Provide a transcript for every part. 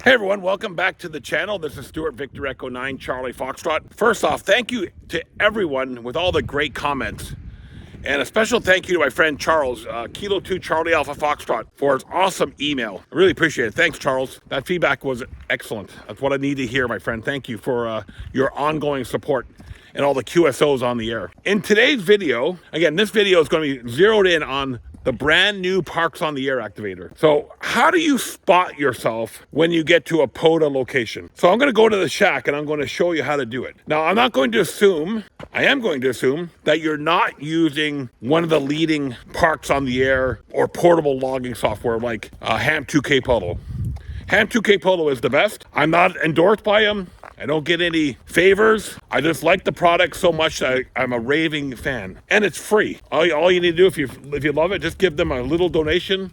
Hey everyone, welcome back to the channel. This is Stuart Victor Echo 9 Charlie Foxtrot. First off, thank you to everyone with all the great comments. And a special thank you to my friend Charles, Kilo 2 Charlie Alpha Foxtrot, for his awesome email. I really appreciate it. Thanks, Charles. That feedback was excellent. That's what I need to hear, my friend. Thank you for your ongoing support and all the QSOs on the air. In today's video, again, this video is going to be zeroed in on the brand new Parks on the Air activator. So how do you spot yourself when you get to a POTA location? So I'm going to go to the shack and I'm going to show you how to do it. Now, I am going to assume that you're not using one of the leading Parks on the Air or portable logging software like Ham 2K Polo. Ham 2K Polo is the best. I'm not endorsed by them. I don't get any favors. I just like the product so much that I'm a raving fan. And it's free. All you need to do, if you love it, just give them a little donation.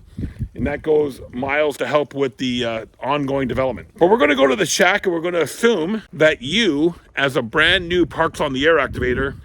And that goes miles to help with the ongoing development. But we're going to go to the shack and we're going to assume that you, as a brand new Parks on the Air activator,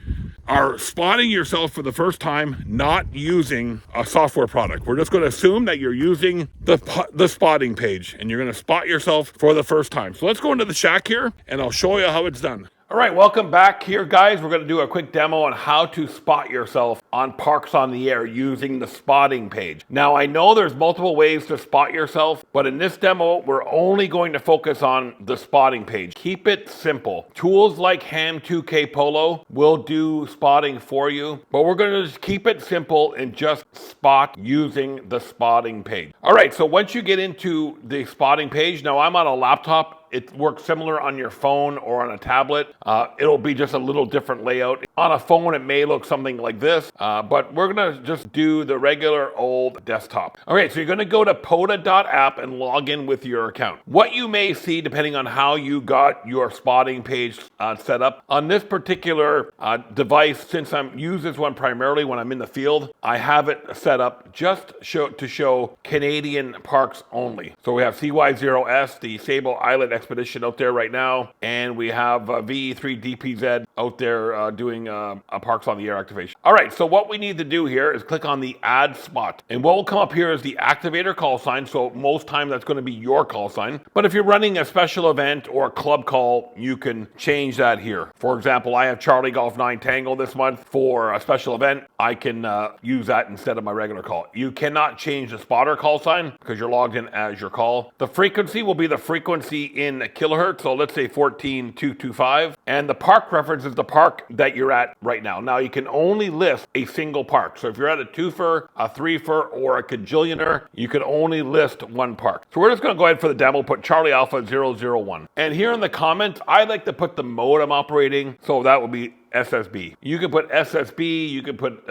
are spotting yourself for the first time not using a software product. We're just going to assume that you're using the spotting page and you're going to spot yourself for the first time. So let's go into the shack here and I'll show you how it's done. All right, welcome back here, guys. We're going to do a quick demo on how to spot yourself on Parks on the Air using the spotting page. Now, I know there's multiple ways to spot yourself, but in this demo, we're only going to focus on the spotting page. Keep it simple. Tools like Ham 2K Polo will do spotting for you, but we're going to just keep it simple and just spot using the spotting page. All right, so once you get into the spotting page, now I'm on a laptop. It works similar on your phone or on a tablet. It'll be just a little different layout. On a phone, it may look something like this, but we're gonna just do the regular old desktop. All right, so you're gonna go to POTA.app and log in with your account. What you may see, depending on how you got your spotting page set up, on this particular device, since I use this one primarily when I'm in the field, I have it set up just to show Canadian parks only. So we have CY0S, the Sable Islet Expedition out there right now, and we have VE3DPZ out there doing a Parks on the Air activation. All right, so what we need to do here is click on the Add Spot, and what will come up here is the activator call sign. So most times that's going to be your call sign, but if you're running a special event or a club call, you can change that here. For example, I have Charlie Golf 9 Tango this month for a special event. I can use that instead of my regular call. You cannot change the spotter call sign because you're logged in as your call. The frequency will be the frequency in kilohertz, so let's say 14,225, and the park reference is the park that you're at right now. Now you can only list a single park, so if you're at a twofer, a threefer, or a cajillionaire, you can only list one park. So we're just going to go ahead for the demo, put Charlie Alpha 001, and here in the comments I like to put the mode I'm operating, so that would be SSB. You can put SSB, you can put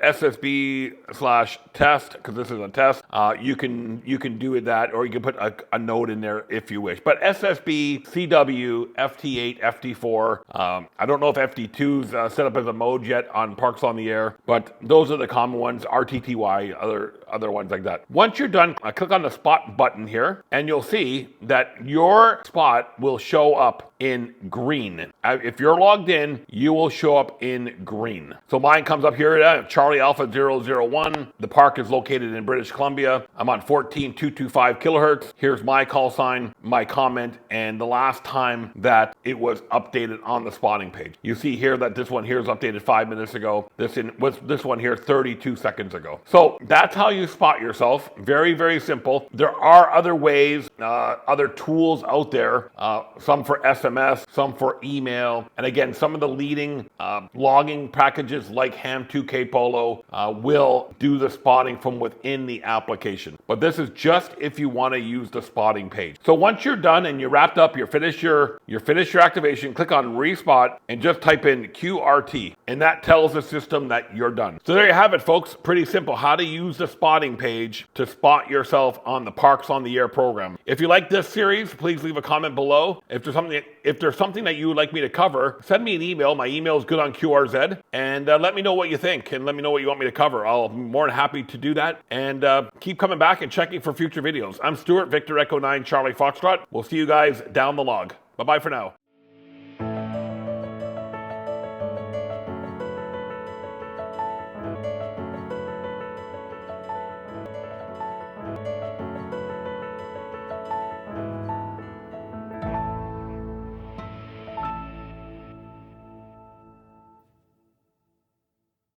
SSB/test, because this is a test. You can do that, or you can put a node in there if you wish. But SSB, CW, FT8, FT4. I don't know if FT2's set up as a mode yet on Parks on the Air, but those are the common ones. RTTY, other ones like that. Once you're done, click on the spot button here, and you'll see that your spot will show up in green. If you're logged in, you will show up in green. So mine comes up here, Charlie Alpha 001. The park is located in British Columbia. I'm on 14,225 kilohertz. Here's my call sign, my comment, and the last time that it was updated on the spotting page. You see here that this one here is updated 5 minutes ago. This one here 32 seconds ago. So that's how you spot yourself. Very, very simple. There are other ways, other tools out there, some for SMS, some for email, and again, some of the leading logging packages like Ham 2K Polo will do the spotting from within the application. But this is just if you want to use the spotting page. So once you're done and you're wrapped up, you finished your activation, click on Respot and just type in QRT, and that tells the system that you're done. So there you have it, folks. Pretty simple how to use the spotting page to spot yourself on the Parks on the Air program. If you like this series, please leave a comment below. If there's something that you would like me to cover, send me an email. My email is good on QRZ, and let me know what you think and let me know what you want me to cover. I'll be more than happy to do that, and keep coming back and checking for future videos. I'm Stuart Victor Echo 9 Charlie Foxtrot. We'll see you guys down the log. Bye-bye for now.